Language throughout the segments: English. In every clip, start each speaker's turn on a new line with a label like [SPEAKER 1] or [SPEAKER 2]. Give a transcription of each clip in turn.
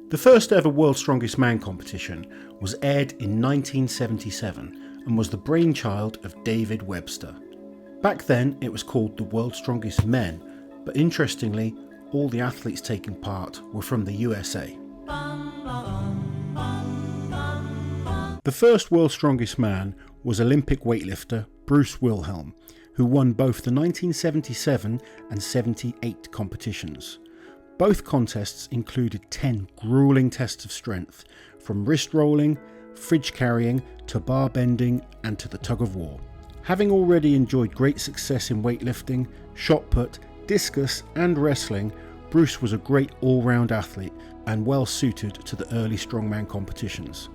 [SPEAKER 1] The first ever World's Strongest Man competition was aired in 1977 and was the brainchild of David Webster. Back then it was called the World's Strongest Men, but interestingly all the athletes taking part were from the USA. The first World's Strongest Man was Olympic weightlifter Bruce Wilhelm, who won both the 1977 and 78 competitions. Both contests included 10 gruelling tests of strength, from wrist rolling, fridge carrying, to bar bending and to the tug of war. Having already enjoyed great success in weightlifting, shot put, discus and wrestling, Bruce was a great all-round athlete and well suited to the early strongman competitions.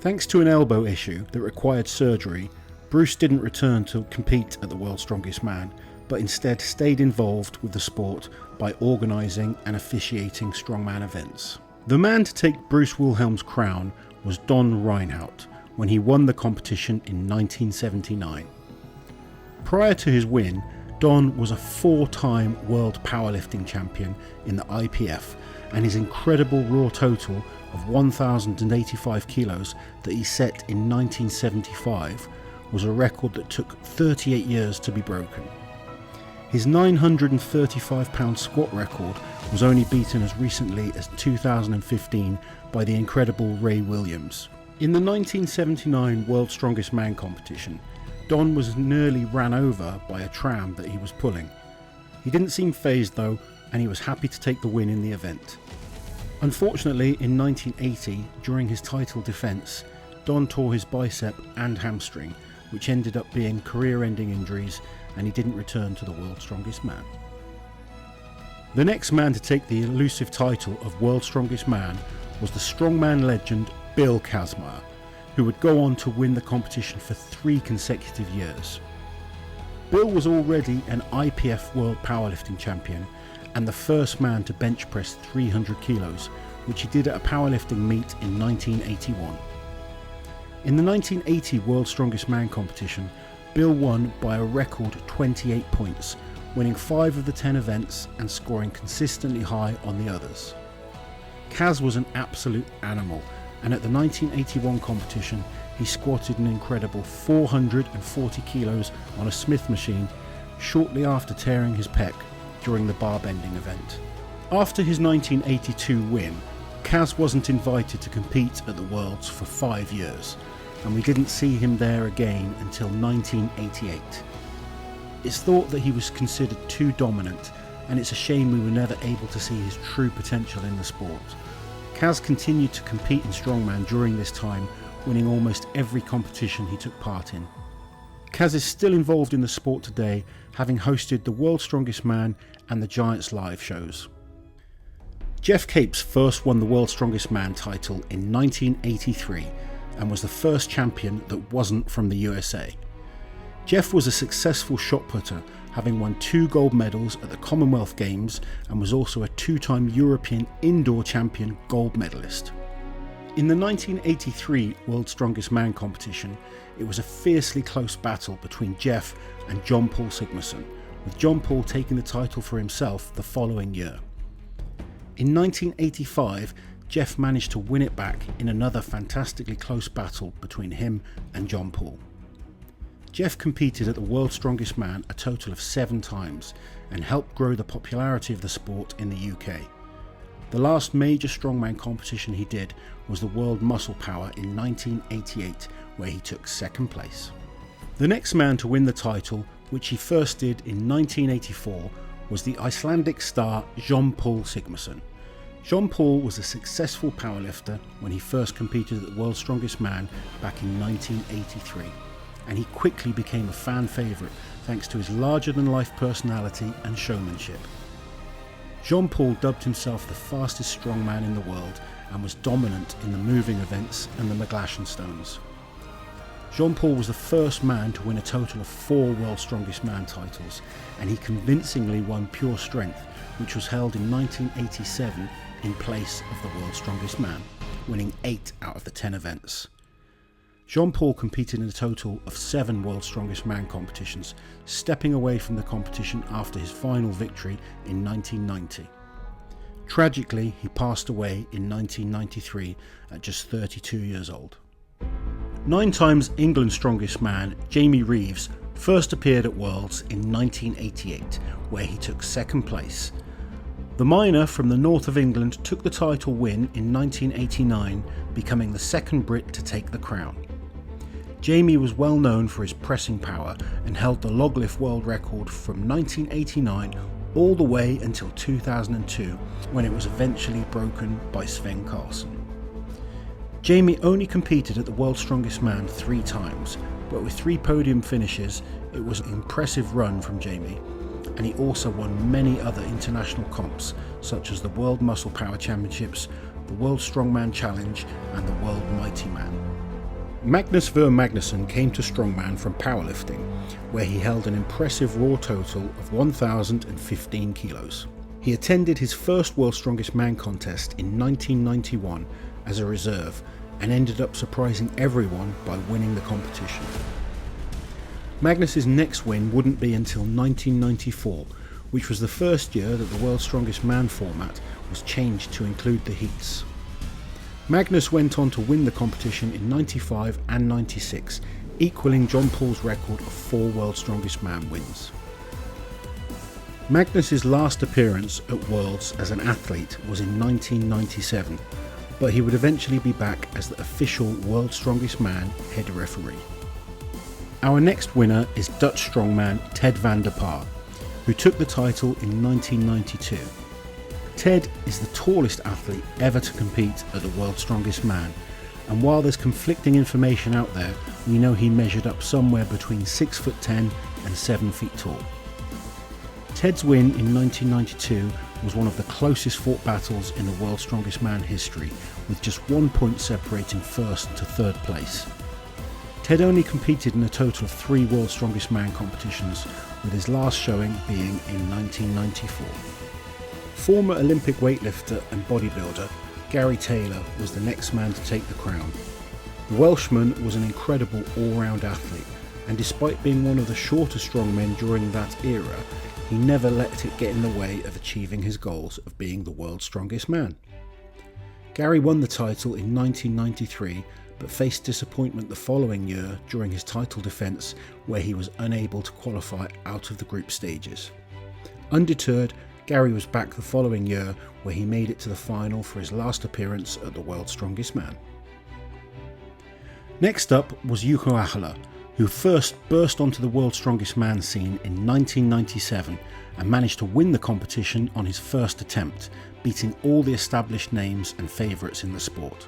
[SPEAKER 1] Thanks to an elbow issue that required surgery, Bruce didn't return to compete at the World's Strongest Man, but instead stayed involved with the sport by organising and officiating strongman events. The man to take Bruce Wilhelm's crown was Don Reinhoudt when he won the competition in 1979. Prior to his win, Don was a 4-time world powerlifting champion in the IPF, and his incredible raw total of 1,085 kilos that he set in 1975 was a record that took 38 years to be broken. His 935-pound squat record was only beaten as recently as 2015 by the incredible Ray Williams. In the 1979 World's Strongest Man competition, Don was nearly ran over by a tram that he was pulling. He didn't seem fazed though, and he was happy to take the win in the event. Unfortunately, in 1980, during his title defence, Don tore his bicep and hamstring, which ended up being career-ending injuries, and he didn't return to the World's Strongest Man. The next man to take the elusive title of World's Strongest Man was the strongman legend Bill Kazmaier, who would go on to win the competition for 3 consecutive years. Bill was already an IPF World Powerlifting Champion and the first man to bench press 300 kilos, which he did at a powerlifting meet in 1981. In the 1980 World's Strongest Man competition, Bill won by a record 28 points, winning 5 of the 10 events and scoring consistently high on the others. Kaz was an absolute animal, and at the 1981 competition he squatted an incredible 440 kilos on a Smith machine shortly after tearing his pec during the bar bending event. After his 1982 win, Kaz wasn't invited to compete at the Worlds for 5 years, and we didn't see him there again until 1988. It's thought that he was considered too dominant, and it's a shame we were never able to see his true potential in the sport. Kaz continued to compete in strongman during this time, winning almost every competition he took part in. Kaz is still involved in the sport today, having hosted the World's Strongest Man and the Giants live shows. Geoff Capes first won the World's Strongest Man title in 1983 and was the first champion that wasn't from the USA. Geoff was a successful shot putter, having won 2 gold medals at the Commonwealth Games and was also a 2-time European indoor champion gold medalist. In the 1983 World's Strongest Man competition, it was a fiercely close battle between Geoff and Jon Pall Sigmarsson, with Jon Pall taking the title for himself the following year. In 1985, Geoff managed to win it back in another fantastically close battle between him and Jon Pall. Geoff competed at the World's Strongest Man a total of 7 times and helped grow the popularity of the sport in the UK. The last major strongman competition he did was the World Muscle Power in 1988, where he took 2nd place. The next man to win the title, which he first did in 1984, was the Icelandic star Jon Pall Sigmarsson. Jon Pall was a successful powerlifter when he first competed at the World's Strongest Man back in 1983, and he quickly became a fan favourite thanks to his larger-than-life personality and showmanship. Jon Pall dubbed himself the fastest strongman in the world and was dominant in the moving events and the McGlashan stones. Jon Pall was the first man to win a total of 4 World's Strongest Man titles, and he convincingly won Pure Strength, which was held in 1987 in place of the World's Strongest Man, winning 8 out of the 10 events. Jon Pall competed in a total of 7 World's Strongest Man competitions, stepping away from the competition after his final victory in 1990. Tragically, he passed away in 1993 at just 32 years old. 9 times England's strongest man, Jamie Reeves, first appeared at Worlds in 1988, where he took second place. The miner from the north of England took the title win in 1989, becoming the second Brit to take the crown. Jamie was well known for his pressing power and held the log lift world record from 1989 all the way until 2002, when it was eventually broken by Sven Carlson. Jamie only competed at the World's Strongest Man 3 times, but with 3 podium finishes, it was an impressive run from Jamie, and he also won many other international comps, such as the World Muscle Power Championships, the World Strongman Challenge, and the World Mighty Man. Magnus Ver Magnusson came to Strongman from powerlifting, where he held an impressive raw total of 1,015 kilos. He attended his first World's Strongest Man contest in 1991 as a reserve and ended up surprising everyone by winning the competition. Magnus's next win wouldn't be until 1994, which was the first year that the World's Strongest Man format was changed to include the heats. Magnus went on to win the competition in 95 and 96, equaling Jon Pall's record of 4 World's Strongest Man wins. Magnus's last appearance at Worlds as an athlete was in 1997, but he would eventually be back as the official World's Strongest Man head referee. Our next winner is Dutch strongman Ted van der Paar, who took the title in 1992. Ted is the tallest athlete ever to compete at the World's Strongest Man, and while there's conflicting information out there, we know he measured up somewhere between 6'10" and 7 feet tall. Ted's win in 1992 was one of the closest fought battles in the World's Strongest Man history, with just 1 point separating first to third place. Ted only competed in a total of 3 World's Strongest Man competitions, with his last showing being in 1994. Former Olympic weightlifter and bodybuilder Gary Taylor was the next man to take the crown. The Welshman was an incredible all-round athlete, and despite being one of the shortest strongmen during that era, he never let it get in the way of achieving his goals of being the world's strongest man. Gary won the title in 1993, but faced disappointment the following year during his title defence, where he was unable to qualify out of the group stages. Undeterred, Gary was back the following year, where he made it to the final for his last appearance at the World's Strongest Man. Next up was Yuko Ahola, who first burst onto the World's Strongest Man scene in 1997 and managed to win the competition on his first attempt, beating all the established names and favourites in the sport.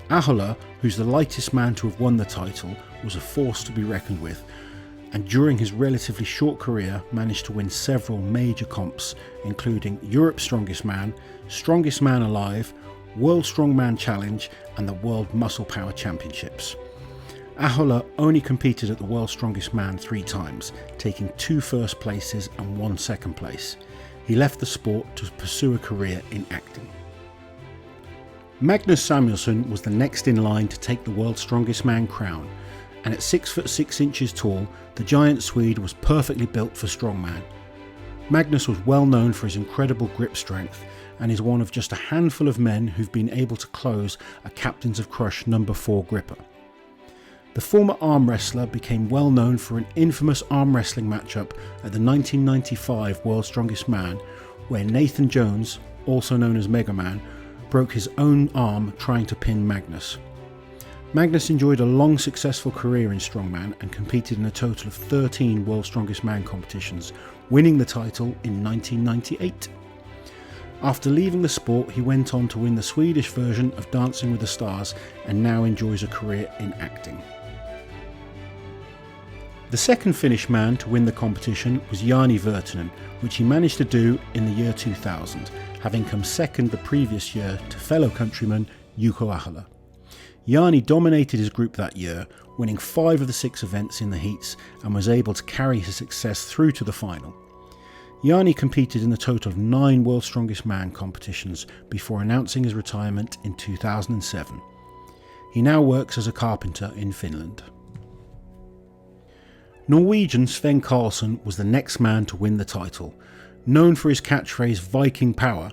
[SPEAKER 1] Ahola, who's the lightest man to have won the title, was a force to be reckoned with, and during his relatively short career managed to win several major comps, including Europe's Strongest Man, Strongest Man Alive, World Strongman Challenge, and the World Muscle Power Championships. Ahola only competed at the World's Strongest Man 3 times, taking 2 first places and 1 second place. He left the sport to pursue a career in acting. Magnus Samuelson was the next in line to take the World's Strongest Man crown, and at 6'6" tall, the giant Swede was perfectly built for strongman. Magnus was well known for his incredible grip strength, and is one of just a handful of men who've been able to close a Captains of Crush No. 4 gripper. The former arm wrestler became well known for an infamous arm wrestling matchup at the 1995 World's Strongest Man, where Nathan Jones, also known as Mega Man, broke his own arm trying to pin Magnus. Magnus enjoyed a long successful career in strongman and competed in a total of 13 World's Strongest Man competitions, winning the title in 1998. After leaving the sport, he went on to win the Swedish version of Dancing with the Stars and now enjoys a career in acting. The second Finnish man to win the competition was Jani Virtanen, which he managed to do in the year 2000, having come second the previous year to fellow countryman Yuko Ahola. Jani dominated his group that year, winning 5 of the 6 events in the heats, and was able to carry his success through to the final. Jani competed in a total of 9 World's Strongest Man competitions before announcing his retirement in 2007. He now works as a carpenter in Finland. Norwegian Sven Carlson was the next man to win the title. Known for his catchphrase Viking Power,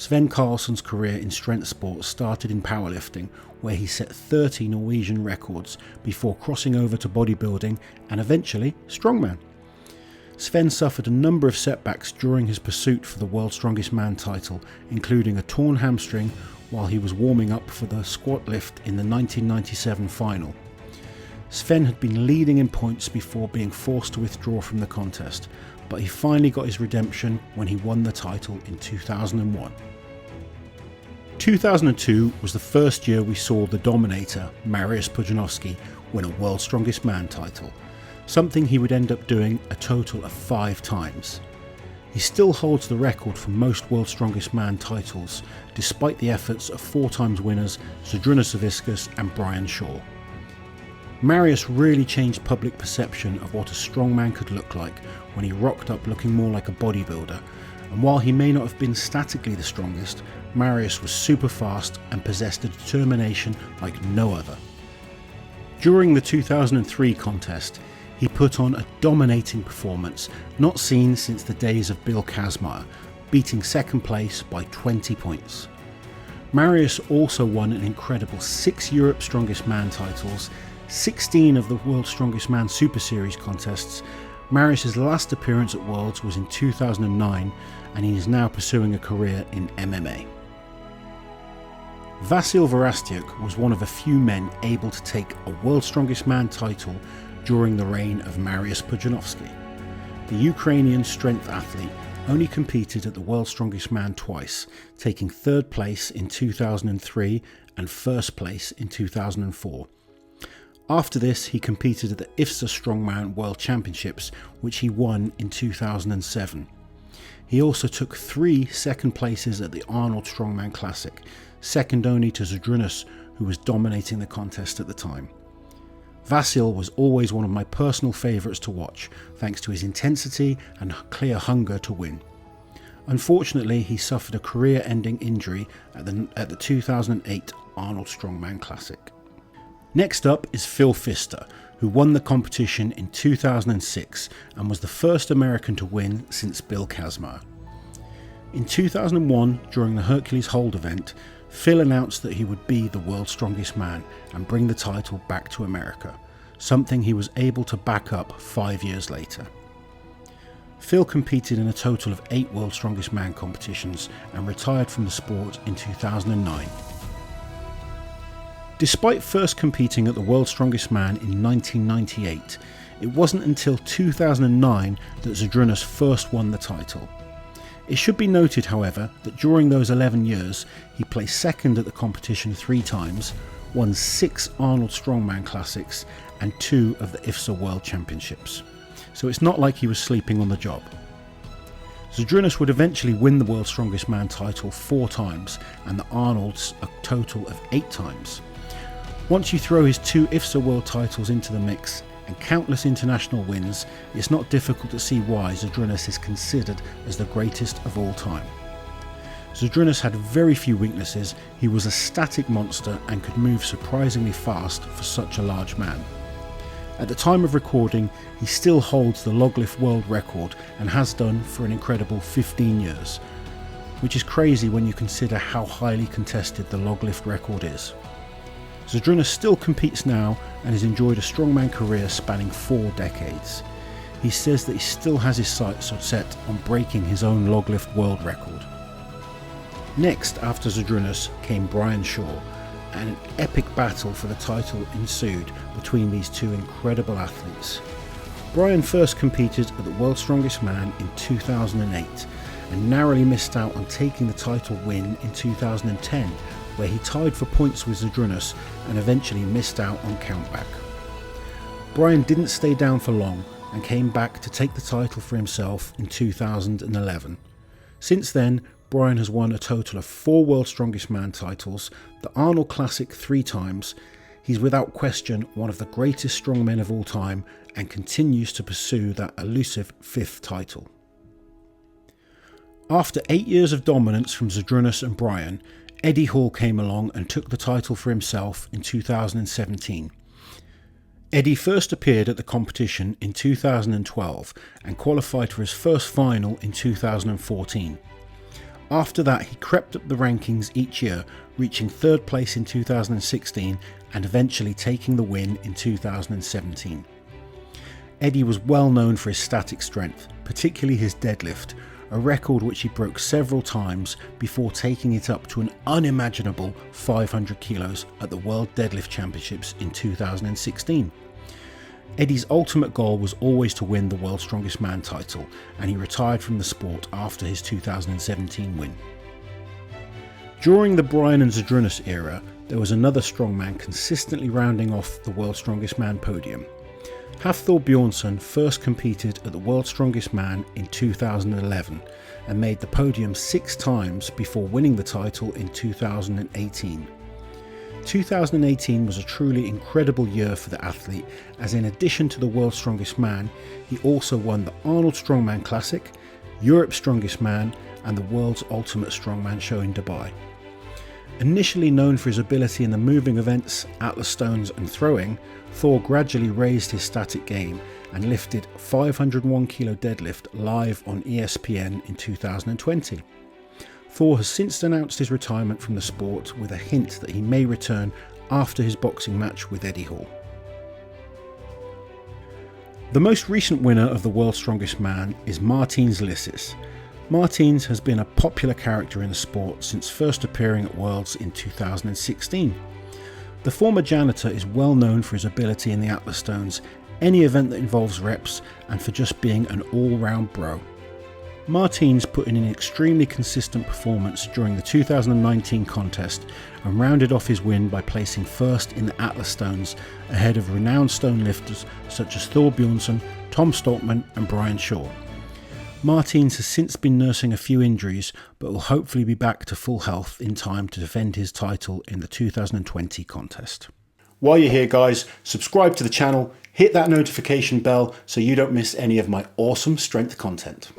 [SPEAKER 1] Sven Carlson's career in strength sport started in powerlifting, where he set 30 Norwegian records before crossing over to bodybuilding and eventually strongman. Sven suffered a number of setbacks during his pursuit for the World's Strongest Man title, including a torn hamstring while he was warming up for the squat lift in the 1997 final. Sven had been leading in points before being forced to withdraw from the contest, but he finally got his redemption when he won the title in 2001. 2002 was the first year we saw the Dominator, Mariusz Pudzianowski, win a World's Strongest Man title, something he would end up doing a total of 5 times. He still holds the record for most World's Strongest Man titles, despite the efforts of 4 times winners Zydrunas Savickas and Brian Shaw. Mariusz really changed public perception of what a strongman could look like when he rocked up looking more like a bodybuilder, and while he may not have been statically the strongest, Mariusz was super fast and possessed a determination like no other. During the 2003 contest, he put on a dominating performance not seen since the days of Bill Kazmaier, beating second place by 20 points. Mariusz also won an incredible 6 Europe's Strongest Man titles, 16 of the World's Strongest Man Super Series contests. Mariusz's last appearance at Worlds was in 2009, and he is now pursuing a career in MMA. Vasil Virastyuk was one of a few men able to take a World's Strongest Man title during the reign of Mariusz Pudzianowski. The Ukrainian strength athlete only competed at the World's Strongest Man twice, taking 3rd place in 2003 and 1st place in 2004. After this, he competed at the IFSA Strongman World Championships, which he won in 2007. He also took 3 second places at the Arnold Strongman Classic, second only to Zydrunas, who was dominating the contest at the time. Vasil was always one of my personal favourites to watch, thanks to his intensity and clear hunger to win. Unfortunately, he suffered a career-ending injury at the 2008 Arnold Strongman Classic. Next up is Phil Pfister, who won the competition in 2006 and was the first American to win since Bill Kazmaier. In 2001, during the Hercules Hold event, Phil announced that he would be the World's Strongest Man and bring the title back to America, something he was able to back up 5 years later. Phil competed in a total of 8 World's Strongest Man competitions and retired from the sport in 2009. Despite first competing at the World's Strongest Man in 1998, it wasn't until 2009 that Zydrunas first won the title. It should be noted, however, that during those 11 years, he placed second at the competition 3 times, won 6 Arnold Strongman Classics and 2 of the IFSA World Championships. So it's not like he was sleeping on the job. Zydrunas would eventually win the World's Strongest Man title 4 times and the Arnold's a total of 8 times. Once you throw his 2 IFSA World titles into the mix and countless international wins, it's not difficult to see why Zydrunas is considered as the greatest of all time. Zydrunas had very few weaknesses, he was a static monster and could move surprisingly fast for such a large man. At the time of recording, he still holds the log lift world record and has done for an incredible 15 years, which is crazy when you consider how highly contested the log lift record is. Zydrunas still competes now and has enjoyed a strongman career spanning 4 decades. He says that he still has his sights set on breaking his own log lift world record. Next after Zydrunas came Brian Shaw, and an epic battle for the title ensued between these 2 incredible athletes. Brian first competed at the World's Strongest Man in 2008 and narrowly missed out on taking the title win in 2010, where he tied for points with Zydrunas and eventually missed out on countback. Brian didn't stay down for long and came back to take the title for himself in 2011. Since then, Brian has won a total of 4 World's Strongest Man titles, the Arnold Classic 3 times. He's without question one of the greatest strongmen of all time and continues to pursue that elusive 5th title. After 8 years of dominance from Zydrunas and Brian, Eddie Hall came along and took the title for himself in 2017. Eddie first appeared at the competition in 2012 and qualified for his first final in 2014. After that, he crept up the rankings each year, reaching 3rd place in 2016 and eventually taking the win in 2017. Eddie was well known for his static strength, particularly his deadlift, a record which he broke several times before taking it up to an unimaginable 500 kilos at the World Deadlift Championships in 2016. Eddie's ultimate goal was always to win the World's Strongest Man title, and he retired from the sport after his 2017 win. During the Brian and Zydrunas era, there was another strongman consistently rounding off the World's Strongest Man podium. Thor Bjornsson first competed at the World's Strongest Man in 2011 and made the podium 6 times before winning the title in 2018. 2018 was a truly incredible year for the athlete, as in addition to the World's Strongest Man, he also won the Arnold Strongman Classic, Europe's Strongest Man and the World's Ultimate Strongman Show in Dubai. Initially known for his ability in the moving events, Atlas stones and throwing, Thor gradually raised his static game and lifted 501 kilo deadlift live on ESPN in 2020. Thor has since announced his retirement from the sport with a hint that he may return after his boxing match with Eddie Hall. The most recent winner of the World's Strongest Man is Martins Licis. Martins has been a popular character in the sport since first appearing at Worlds in 2016. The former janitor is well known for his ability in the Atlas stones, any event that involves reps, and for just being an all-round bro. Martins put in an extremely consistent performance during the 2019 contest and rounded off his win by placing first in the Atlas stones ahead of renowned stone lifters such as Thor Bjornsson, Tom Stoltman and Brian Shaw. Martins has since been nursing a few injuries, but will hopefully be back to full health in time to defend his title in the 2020 contest. While you're here guys, subscribe to the channel, hit that notification bell so you don't miss any of my awesome strength content.